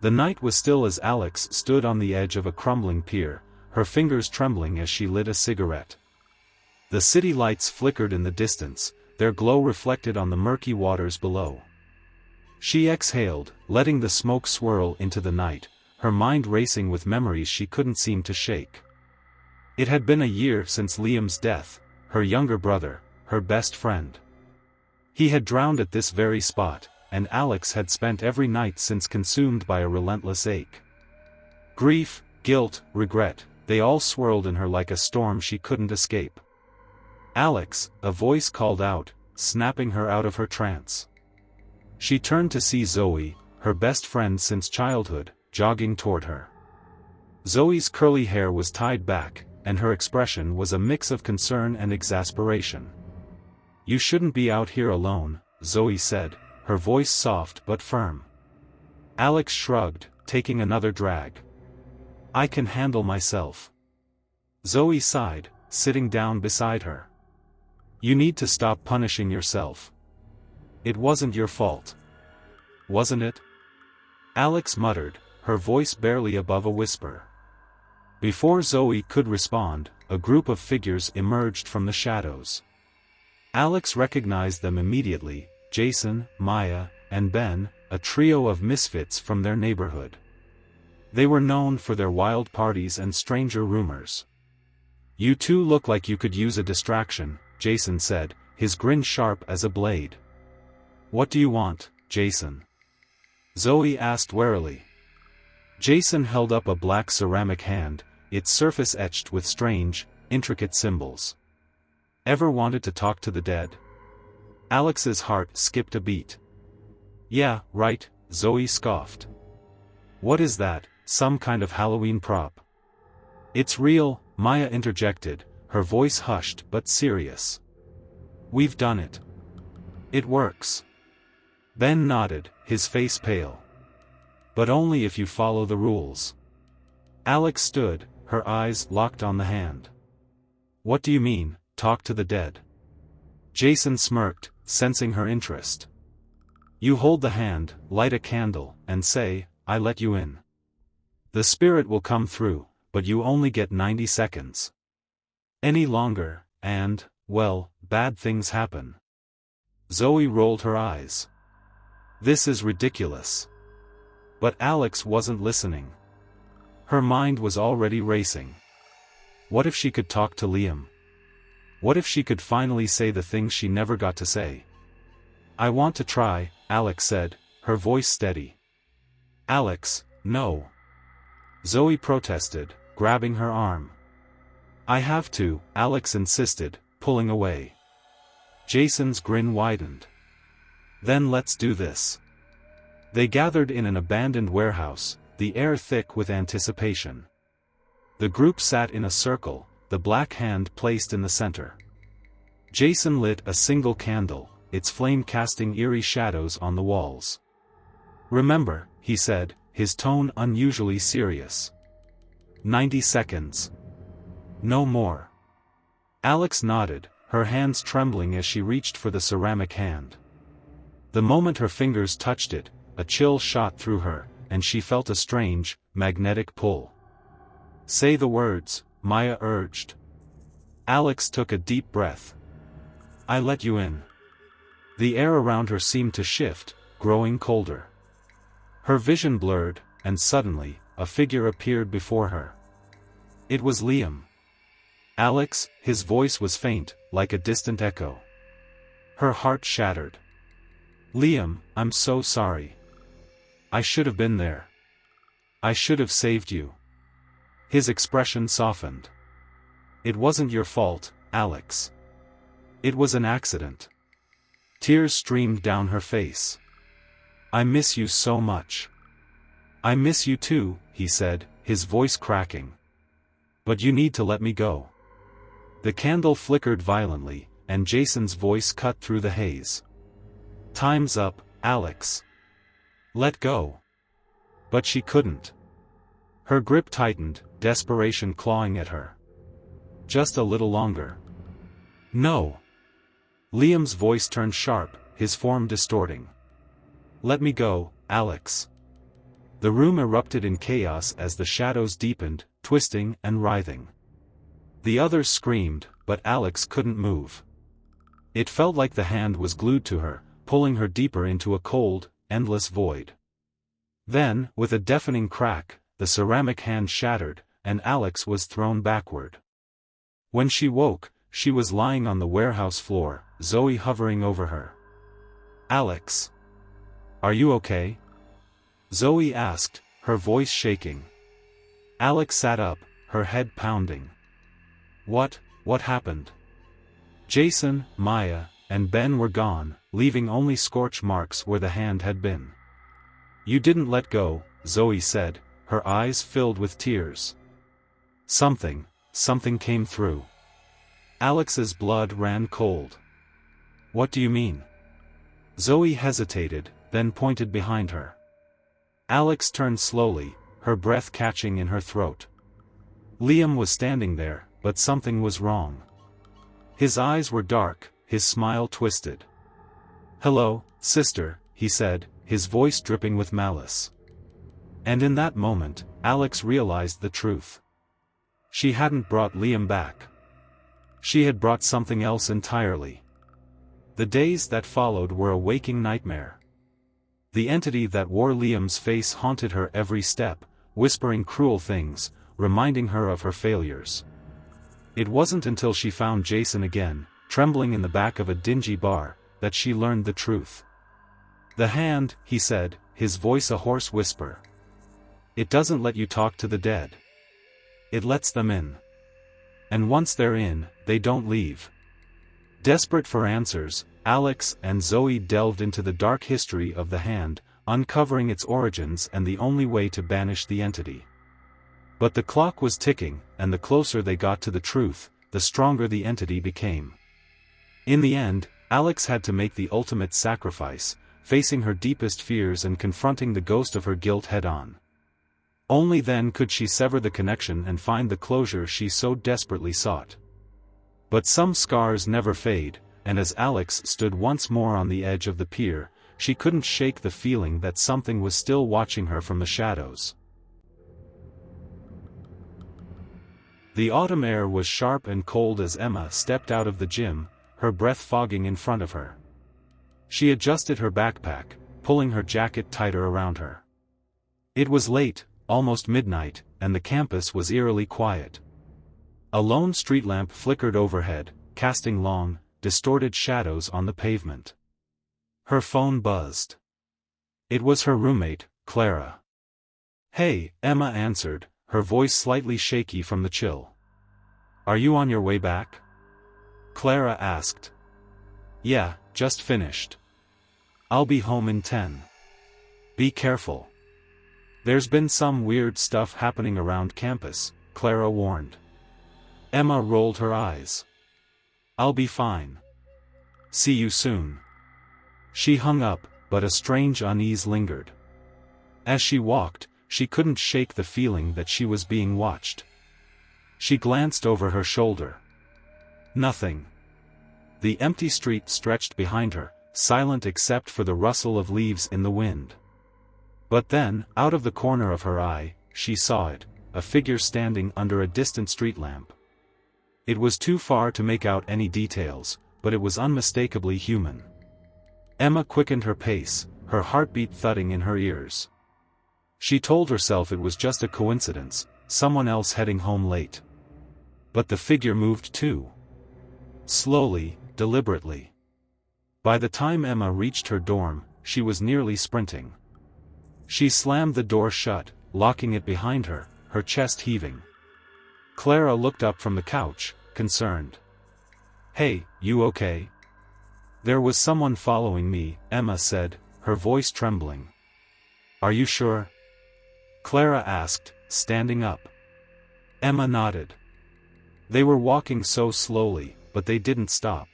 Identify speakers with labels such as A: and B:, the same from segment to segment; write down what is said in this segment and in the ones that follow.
A: The night was still as Alex stood on the edge of a crumbling pier, her fingers trembling as she lit a cigarette. The city lights flickered in the distance, their glow reflected on the murky waters below. She exhaled, letting the smoke swirl into the night, her mind racing with memories she couldn't seem to shake. It had been a year since Liam's death, her younger brother, her best friend. He had drowned at this very spot, and Alex had spent every night since consumed by a relentless ache. Grief, guilt, regret, they all swirled in her like a storm she couldn't escape. "Alex," a voice called out, snapping her out of her trance. She turned to see Zoe, her best friend since childhood, jogging toward her. Zoe's curly hair was tied back, and her expression was a mix of concern and exasperation. "You shouldn't be out here alone," Zoe said, her voice soft but firm. Alex shrugged, taking another drag. "I can handle myself." Zoe sighed, sitting down beside her. "You need to stop punishing yourself. It wasn't your fault. Wasn't it?" Alex muttered, her voice barely above a whisper. Before Zoe could respond, a group of figures emerged from the shadows. Alex recognized them immediately: Jason, Maya, and Ben, a trio of misfits from their neighborhood. They were known for their wild parties and stranger rumors. "You two look like you could use a distraction," Jason said, his grin sharp as a blade. "What do you want, Jason?" Zoe asked warily. Jason held up a black ceramic hand, its surface etched with strange, intricate symbols. "Ever wanted to talk to the dead?" Alex's heart skipped a beat. "Yeah, right," Zoe scoffed. "What is that, some kind of Halloween prop?" "It's real," Maya interjected, her voice hushed but serious. "We've done it. It works." Ben nodded, his face pale. "But only if you follow the rules." Alex stood, her eyes locked on the hand. "What do you mean, talk to the dead?" Jason smirked, sensing her interest. "You hold the hand, light a candle, and say, 'I let you in.' The spirit will come through, but you only get 90 seconds. Any longer, and, well, bad things happen." Zoe rolled her eyes. "This is ridiculous." But Alex wasn't listening. Her mind was already racing. What if she could talk to Liam? What if she could finally say the things she never got to say? "I want to try," Alex said, her voice steady. "Alex, no." Zoe protested, grabbing her arm. "I have to," Alex insisted, pulling away. Jason's grin widened. "Then let's do this." They gathered in an abandoned warehouse, the air thick with anticipation. The group sat in a circle, the black hand placed in the center. Jason lit a single candle, its flame casting eerie shadows on the walls. "Remember," he said, his tone unusually serious. 90 seconds. No more." Alex nodded, her hands trembling as she reached for the ceramic hand. The moment her fingers touched it, a chill shot through her, and she felt a strange, magnetic pull. "Say the words," Maya urged. Alex took a deep breath. "I let you in." The air around her seemed to shift, growing colder. Her vision blurred, and suddenly, a figure appeared before her. It was Liam. "Alex," his voice was faint, like a distant echo. Her heart shattered. "Liam, I'm so sorry. I should have been there. I should have saved you." His expression softened. "It wasn't your fault, Alex. It was an accident." Tears streamed down her face. "I miss you so much." "I miss you too," he said, his voice cracking. "But you need to let me go." The candle flickered violently, and Jason's voice cut through the haze. "Time's up, Alex. Let go." But she couldn't. Her grip tightened, desperation clawing at her. "Just a little longer." "No." Liam's voice turned sharp, his form distorting. "Let me go, Alex." The room erupted in chaos as the shadows deepened, twisting and writhing. The others screamed, but Alex couldn't move. It felt like the hand was glued to her, pulling her deeper into a cold, endless void. Then, with a deafening crack, the ceramic hand shattered, and Alex was thrown backward. When she woke, she was lying on the warehouse floor, Zoe hovering over her. "Alex. Are you okay?" Zoe asked, her voice shaking. Alex sat up, her head pounding. What happened?" Jason, Maya, and Ben were gone, leaving only scorch marks where the hand had been. "You didn't let go," Zoe said, her eyes filled with tears. Something came through." Alex's blood ran cold. "What do you mean?" Zoe hesitated, then pointed behind her. Alex turned slowly, her breath catching in her throat. Liam was standing there, but something was wrong. His eyes were dark, his smile twisted. "Hello, sister," he said, his voice dripping with malice. And in that moment, Alex realized the truth. She hadn't brought Liam back. She had brought something else entirely. The days that followed were a waking nightmare. The entity that wore Liam's face haunted her every step, whispering cruel things, reminding her of her failures. It wasn't until she found Jason again, trembling in the back of a dingy bar, that she learned the truth. "The hand," he said, his voice a hoarse whisper. "It doesn't let you talk to the dead. It lets them in. And once they're in, they don't leave." Desperate for answers, Alex and Zoe delved into the dark history of the hand, uncovering its origins and the only way to banish the entity. But the clock was ticking, and the closer they got to the truth, the stronger the entity became. In the end, Alex had to make the ultimate sacrifice, facing her deepest fears and confronting the ghost of her guilt head-on. Only then could she sever the connection and find the closure she so desperately sought. But some scars never fade, and as Alex stood once more on the edge of the pier, she couldn't shake the feeling that something was still watching her from the shadows. The autumn air was sharp and cold as Emma stepped out of the gym, her breath fogging in front of her. She adjusted her backpack, pulling her jacket tighter around her. It was late, almost midnight, and the campus was eerily quiet. A lone street lamp flickered overhead, casting long, distorted shadows on the pavement. Her phone buzzed. It was her roommate, Clara. "Hey," Emma answered, her voice slightly shaky from the chill. "Are you on your way back?" Clara asked. "Yeah, just finished. I'll be home in 10. Be careful. There's been some weird stuff happening around campus," Clara warned. Emma rolled her eyes. "I'll be fine. See you soon." She hung up, but a strange unease lingered. As she walked, she couldn't shake the feeling that she was being watched. She glanced over her shoulder. Nothing. The empty street stretched behind her, silent except for the rustle of leaves in the wind. But then, out of the corner of her eye, she saw it, a figure standing under a distant street lamp. It was too far to make out any details, but it was unmistakably human. Emma quickened her pace, her heartbeat thudding in her ears. She told herself it was just a coincidence, someone else heading home late. But the figure moved too. Slowly, deliberately. By the time Emma reached her dorm, she was nearly sprinting. She slammed the door shut, locking it behind her, her chest heaving. Clara looked up from the couch, concerned. "Hey, you okay?" "There was someone following me," Emma said, her voice trembling. "Are you sure?" Clara asked, standing up. Emma nodded. They were walking so slowly, but they didn't stop.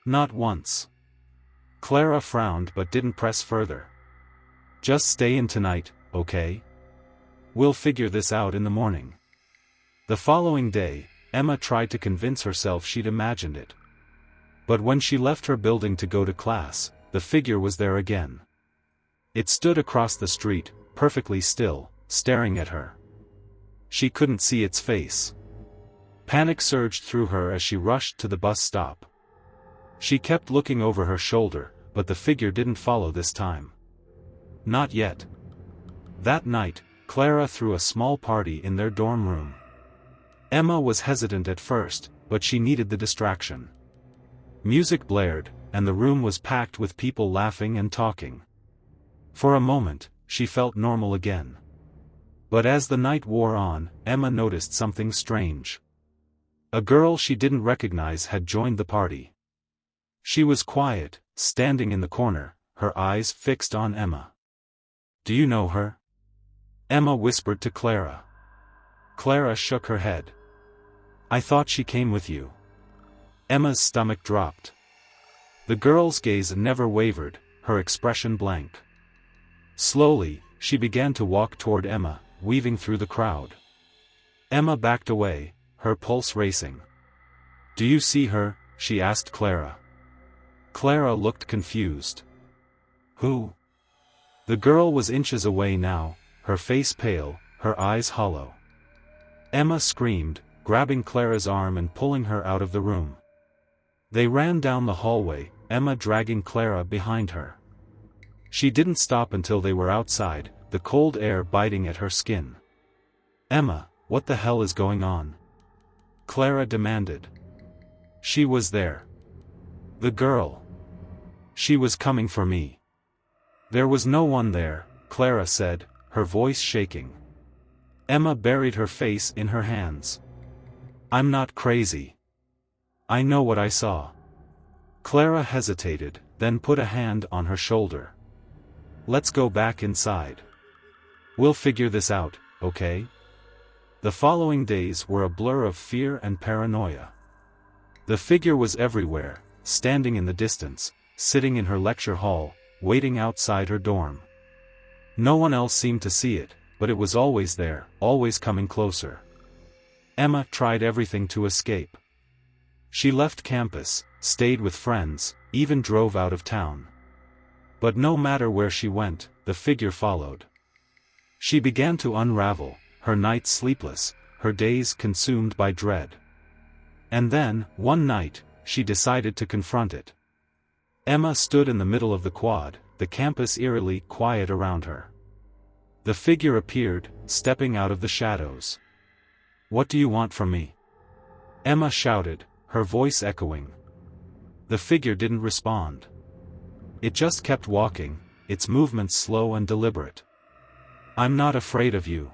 A: Not once. Clara frowned but didn't press further. "Just stay in tonight, okay? We'll figure this out in the morning." The following day, Emma tried to convince herself she'd imagined it. But when she left her building to go to class, the figure was there again. It stood across the street, perfectly still, staring at her. She couldn't see its face. Panic surged through her as she rushed to the bus stop. She kept looking over her shoulder, but the figure didn't follow this time. Not yet. That night, Clara threw a small party in their dorm room. Emma was hesitant at first, but she needed the distraction. Music blared, and the room was packed with people laughing and talking. For a moment, she felt normal again. But as the night wore on, Emma noticed something strange. A girl she didn't recognize had joined the party. She was quiet, standing in the corner, her eyes fixed on Emma. "Do you know her?" Emma whispered to Clara. Clara shook her head. "I thought she came with you." Emma's stomach dropped. The girl's gaze never wavered, her expression blank. Slowly, she began to walk toward Emma, weaving through the crowd. Emma backed away, her pulse racing. "Do you see her?" she asked Clara. Clara looked confused. "Who?" The girl was inches away now, her face pale, her eyes hollow. Emma screamed, grabbing Clara's arm and pulling her out of the room. They ran down the hallway, Emma dragging Clara behind her. She didn't stop until they were outside, the cold air biting at her skin. "Emma, what the hell is going on?" Clara demanded. She was there. The girl. She was coming for me. There was no one there, Clara said, her voice shaking. Emma buried her face in her hands. "I'm not crazy. I know what I saw." Clara hesitated, then put a hand on her shoulder. "Let's go back inside. We'll figure this out, okay?" The following days were a blur of fear and paranoia. The figure was everywhere, standing in the distance, sitting in her lecture hall, waiting outside her dorm. No one else seemed to see it, but it was always there, always coming closer. Emma tried everything to escape. She left campus, stayed with friends, even drove out of town. But no matter where she went, the figure followed. She began to unravel, her nights sleepless, her days consumed by dread. And then, one night, she decided to confront it. Emma stood in the middle of the quad, the campus eerily quiet around her. The figure appeared, stepping out of the shadows. "What do you want from me?" Emma shouted, her voice echoing. The figure didn't respond. It just kept walking, its movements slow and deliberate. "I'm not afraid of you."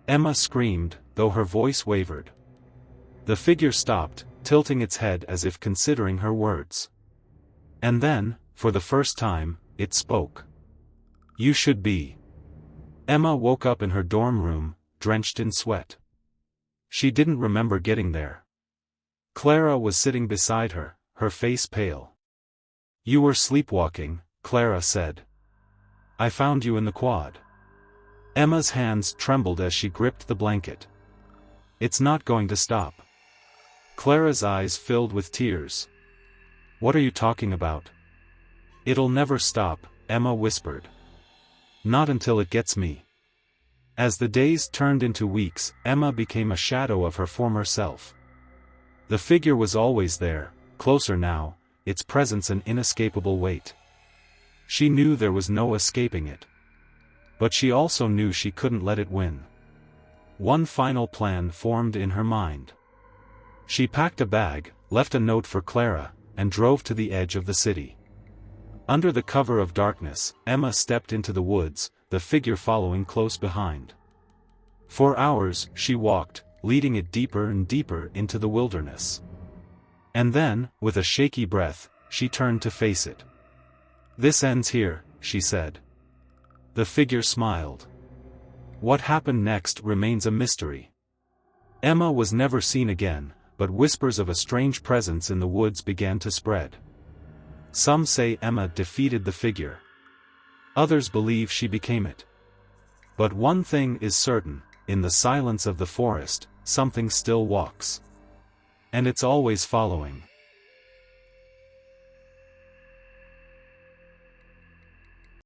A: Emma screamed, though her voice wavered. The figure stopped, tilting its head as if considering her words. And then, for the first time, it spoke. "You should be." Emma woke up in her dorm room, drenched in sweat. She didn't remember getting there. Clara was sitting beside her, her face pale. "You were sleepwalking," Clara said. "I found you in the quad." Emma's hands trembled as she gripped the blanket. "It's not going to stop." Clara's eyes filled with tears. "What are you talking about?" "It'll never stop," Emma whispered. "Not until it gets me." As the days turned into weeks, Emma became a shadow of her former self. The figure was always there, closer now, its presence an inescapable weight. She knew there was no escaping it. But she also knew she couldn't let it win. One final plan formed in her mind. She packed a bag, left a note for Clara, and drove to the edge of the city. Under the cover of darkness, Emma stepped into the woods, the figure following close behind. For hours, she walked, leading it deeper and deeper into the wilderness. And then, with a shaky breath, she turned to face it. "This ends here," she said. The figure smiled. What happened next remains a mystery. Emma was never seen again, but whispers of a strange presence in the woods began to spread. Some say Emma defeated the figure. Others believe she became it. But one thing is certain, in the silence of the forest, something still walks. And it's always following.